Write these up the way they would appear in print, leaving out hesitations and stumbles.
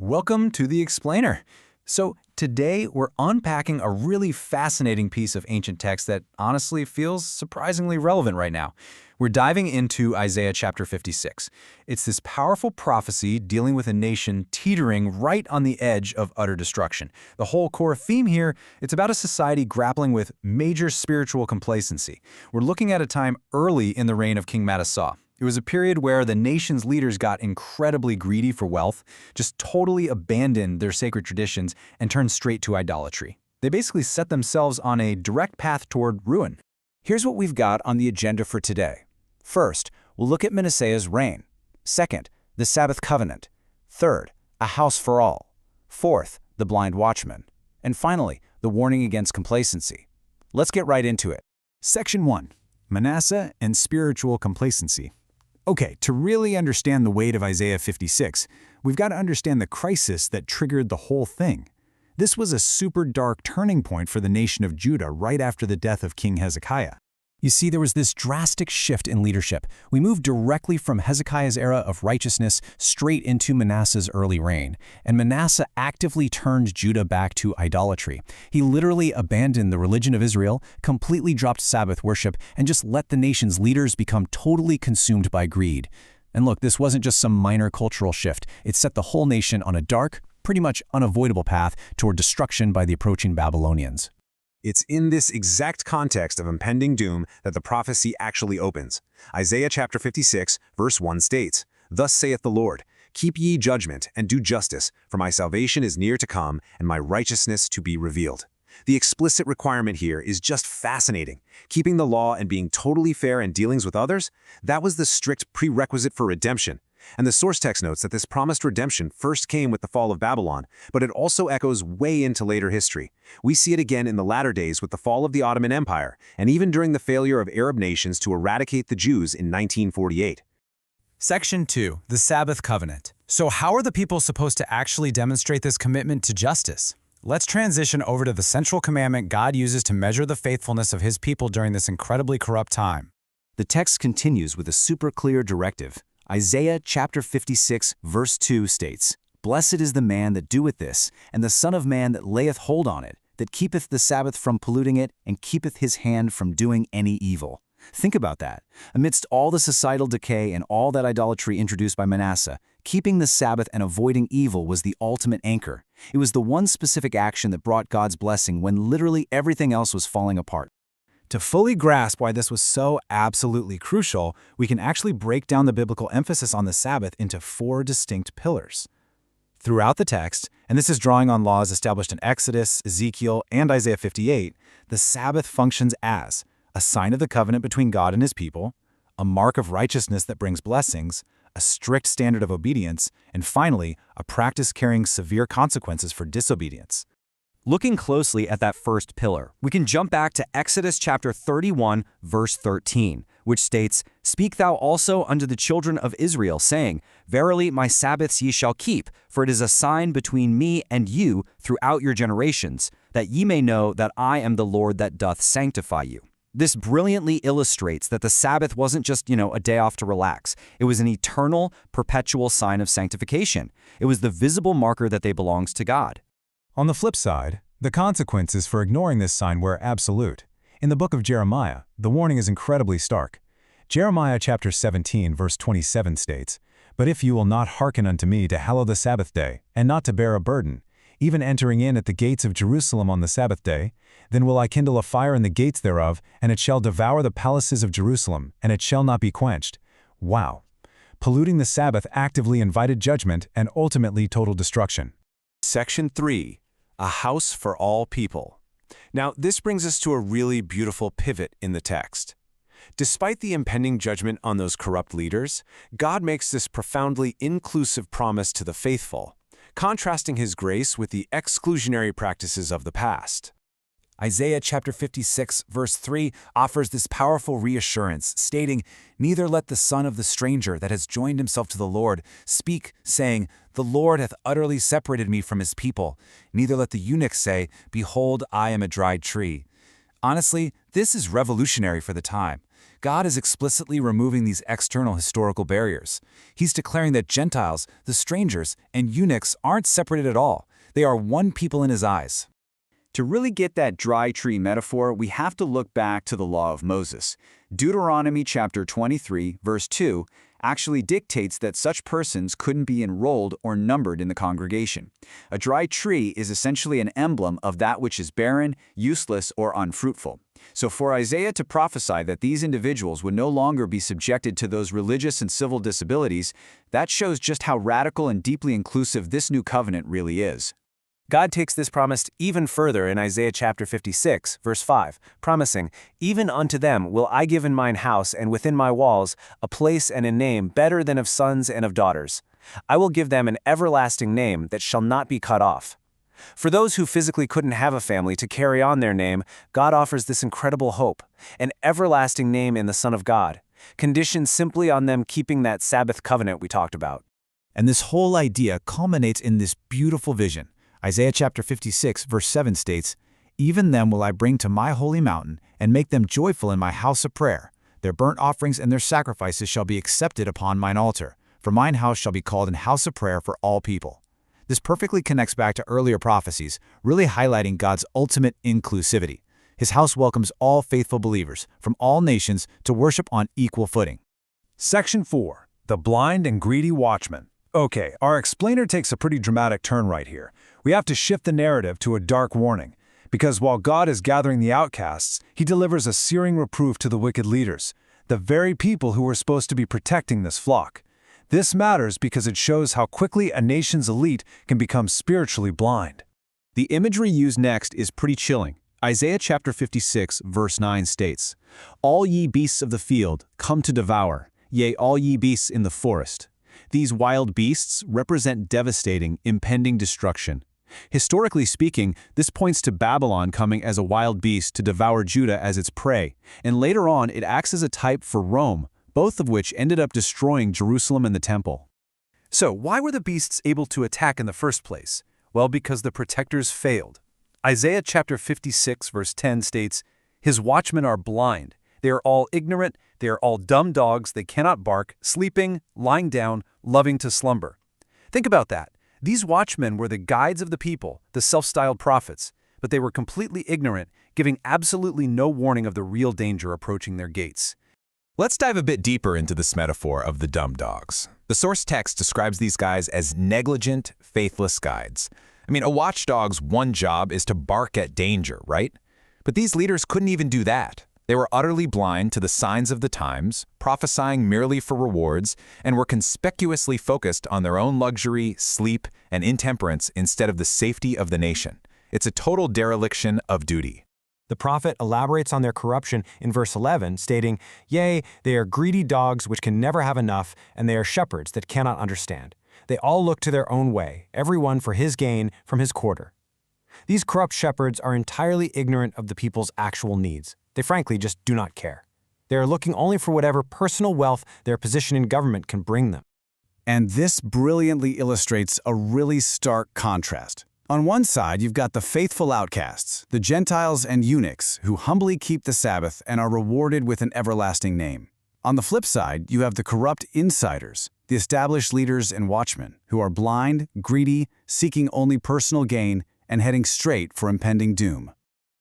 Welcome to The Explainer. So today we're unpacking a really fascinating piece of ancient text that honestly feels surprisingly relevant right now. We're diving into Isaiah chapter 56. It's this powerful prophecy dealing with a nation teetering right on the edge of utter destruction. The whole core theme here, it's about a society grappling with major spiritual complacency. We're looking at a time early in the reign of King Manasseh. It was a period where the nation's leaders got incredibly greedy for wealth, just totally abandoned their sacred traditions, and turned straight to idolatry. They basically set themselves on a direct path toward ruin. Here's what we've got on the agenda for today. First, we'll look at Manasseh's reign. Second, the Sabbath covenant. Third, a house for all. Fourth, the blind watchman. And finally, the warning against complacency. Let's get right into it. Section 1. Manasseh and spiritual complacency. Okay, to really understand the weight of Isaiah 56, we've got to understand the crisis that triggered the whole thing. This was a super dark turning point for the nation of Judah right after the death of King Hezekiah. You see, there was this drastic shift in leadership. We moved directly from Hezekiah's era of righteousness straight into Manasseh's early reign, and Manasseh actively turned Judah back to idolatry. He literally abandoned the religion of Israel, completely dropped Sabbath worship, and just let the nation's leaders become totally consumed by greed. And look, this wasn't just some minor cultural shift. It set the whole nation on a dark, pretty much unavoidable path toward destruction by the approaching Babylonians. It's in this exact context of impending doom that the prophecy actually opens. Isaiah chapter 56, verse 1 states, "Thus saith the Lord, keep ye judgment and do justice, for my salvation is near to come, and my righteousness to be revealed." The explicit requirement here is just fascinating. Keeping the law and being totally fair in dealings with others, that was the strict prerequisite for redemption. And the source text notes that this promised redemption first came with the fall of Babylon, but it also echoes way into later history. We see it again in the latter days with the fall of the Ottoman Empire, and even during the failure of Arab nations to eradicate the Jews in 1948. Section 2. The Sabbath Covenant. So how are the people supposed to actually demonstrate this commitment to justice? Let's transition over to the central commandment God uses to measure the faithfulness of His people during this incredibly corrupt time. The text continues with a super clear directive. Isaiah chapter 56, verse 2 states, "Blessed is the man that doeth this, and the son of man that layeth hold on it, that keepeth the Sabbath from polluting it, and keepeth his hand from doing any evil." Think about that. Amidst all the societal decay and all that idolatry introduced by Manasseh, keeping the Sabbath and avoiding evil was the ultimate anchor. It was the one specific action that brought God's blessing when literally everything else was falling apart. To fully grasp why this was so absolutely crucial, we can actually break down the biblical emphasis on the Sabbath into 4 distinct pillars. Throughout the text, and this is drawing on laws established in Exodus, Ezekiel, and Isaiah 58, the Sabbath functions as a sign of the covenant between God and His people, a mark of righteousness that brings blessings, a strict standard of obedience, and finally, a practice carrying severe consequences for disobedience. Looking closely at that first pillar, we can jump back to Exodus chapter 31, verse 13, which states, "Speak thou also unto the children of Israel, saying, Verily my Sabbaths ye shall keep, for it is a sign between me and you throughout your generations, that ye may know that I am the Lord that doth sanctify you." This brilliantly illustrates that the Sabbath wasn't just, a day off to relax. It was an eternal, perpetual sign of sanctification. It was the visible marker that they belonged to God. On the flip side, the consequences for ignoring this sign were absolute. In the book of Jeremiah, the warning is incredibly stark. Jeremiah chapter 17, verse 27 states, "But if you will not hearken unto me to hallow the Sabbath day, and not to bear a burden, even entering in at the gates of Jerusalem on the Sabbath day, then will I kindle a fire in the gates thereof, and it shall devour the palaces of Jerusalem, and it shall not be quenched." Wow. Polluting the Sabbath actively invited judgment and ultimately total destruction. Section 3. A house for all people. Now, this brings us to a really beautiful pivot in the text. Despite the impending judgment on those corrupt leaders, God makes this profoundly inclusive promise to the faithful, contrasting His grace with the exclusionary practices of the past. Isaiah chapter 56, verse 3 offers this powerful reassurance, stating, "Neither let the son of the stranger that has joined himself to the Lord speak, saying, The Lord hath utterly separated me from His people. Neither let the eunuch say, Behold, I am a dried tree." Honestly, this is revolutionary for the time. God is explicitly removing these external historical barriers. He's declaring that Gentiles, the strangers, and eunuchs aren't separated at all. They are one people in his eyes. To really get that dry tree metaphor, we have to look back to the law of Moses. Deuteronomy chapter 23, verse 2, actually dictates that such persons couldn't be enrolled or numbered in the congregation. A dry tree is essentially an emblem of that which is barren, useless, or unfruitful. So for Isaiah to prophesy that these individuals would no longer be subjected to those religious and civil disabilities, that shows just how radical and deeply inclusive this new covenant really is. God takes this promise even further in Isaiah chapter 56, verse 5, promising, "Even unto them will I give in mine house and within my walls a place and a name better than of sons and of daughters. I will give them an everlasting name that shall not be cut off." For those who physically couldn't have a family to carry on their name, God offers this incredible hope, an everlasting name in the Son of God, conditioned simply on them keeping that Sabbath covenant we talked about. And this whole idea culminates in this beautiful vision. Isaiah chapter 56, verse 7 states, "Even them will I bring to my holy mountain, and make them joyful in my house of prayer. Their burnt offerings and their sacrifices shall be accepted upon mine altar, for mine house shall be called an house of prayer for all people." This perfectly connects back to earlier prophecies, really highlighting God's ultimate inclusivity. His house welcomes all faithful believers from all nations to worship on equal footing. Section 4. The Blind and Greedy Watchman. Okay, our explainer takes a pretty dramatic turn right here. We have to shift the narrative to a dark warning, because while God is gathering the outcasts, he delivers a searing reproof to the wicked leaders, the very people who were supposed to be protecting this flock. This matters because it shows how quickly a nation's elite can become spiritually blind. The imagery used next is pretty chilling. Isaiah chapter 56, verse 9 states, "All ye beasts of the field, come to devour, yea, all ye beasts in the forest." These wild beasts represent devastating, impending destruction. Historically speaking, this points to Babylon coming as a wild beast to devour Judah as its prey, and later on it acts as a type for Rome, both of which ended up destroying Jerusalem and the temple. So why were the beasts able to attack in the first place? Well, because the protectors failed. Isaiah chapter 56 verse 10 states, "His watchmen are blind. They are all ignorant. They are all dumb dogs. They cannot bark, sleeping, lying down, loving to slumber." Think about that. These watchmen were the guides of the people, the self-styled prophets, but they were completely ignorant, giving absolutely no warning of the real danger approaching their gates. Let's dive a bit deeper into this metaphor of the dumb dogs. The source text describes these guys as negligent, faithless guides. I mean, a watchdog's one job is to bark at danger, right? But these leaders couldn't even do that. They were utterly blind to the signs of the times, prophesying merely for rewards, and were conspicuously focused on their own luxury, sleep, and intemperance instead of the safety of the nation. It's a total dereliction of duty. The prophet elaborates on their corruption in verse 11, stating, "Yea, they are greedy dogs which can never have enough, and they are shepherds that cannot understand. They all look to their own way, every one for his gain from his quarter." These corrupt shepherds are entirely ignorant of the people's actual needs. They frankly just do not care. They are looking only for whatever personal wealth their position in government can bring them. And this brilliantly illustrates a really stark contrast. On one side, you've got the faithful outcasts, the Gentiles and eunuchs, who humbly keep the Sabbath and are rewarded with an everlasting name. On the flip side, you have the corrupt insiders, the established leaders and watchmen, who are blind, greedy, seeking only personal gain, and heading straight for impending doom.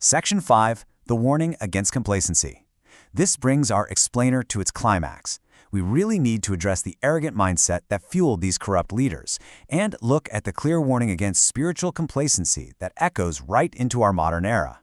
Section 5. The warning against complacency. This brings our explainer to its climax. We really need to address the arrogant mindset that fueled these corrupt leaders, and look at the clear warning against spiritual complacency that echoes right into our modern era.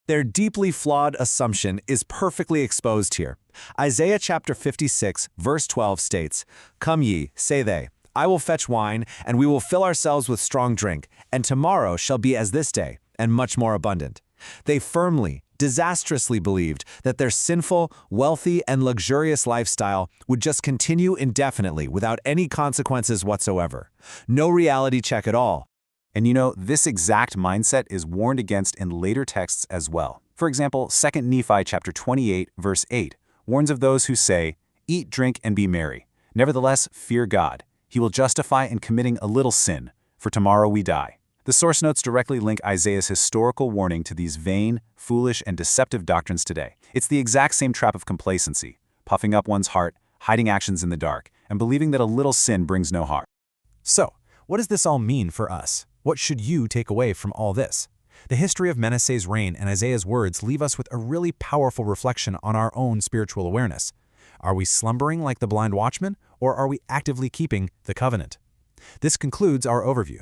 Their deeply flawed assumption is perfectly exposed here. Isaiah chapter 56, verse 12 states, "Come ye, say they, I will fetch wine, and we will fill ourselves with strong drink, and tomorrow shall be as this day, and much more abundant." They firmly, disastrously believed that their sinful, wealthy, and luxurious lifestyle would just continue indefinitely without any consequences whatsoever. No reality check at all. And you know, this exact mindset is warned against in later texts as well. For example, 2 Nephi chapter 28, verse 8, warns of those who say, "Eat, drink, and be merry. Nevertheless, fear God. He will justify in committing a little sin, for tomorrow we die." The source notes directly link Isaiah's historical warning to these vain, foolish, and deceptive doctrines today. It's the exact same trap of complacency, puffing up one's heart, hiding actions in the dark, and believing that a little sin brings no harm. So, what does this all mean for us? What should you take away from all this? The history of Manasseh's reign and Isaiah's words leave us with a really powerful reflection on our own spiritual awareness. Are we slumbering like the blind watchman, or are we actively keeping the covenant? This concludes our overview.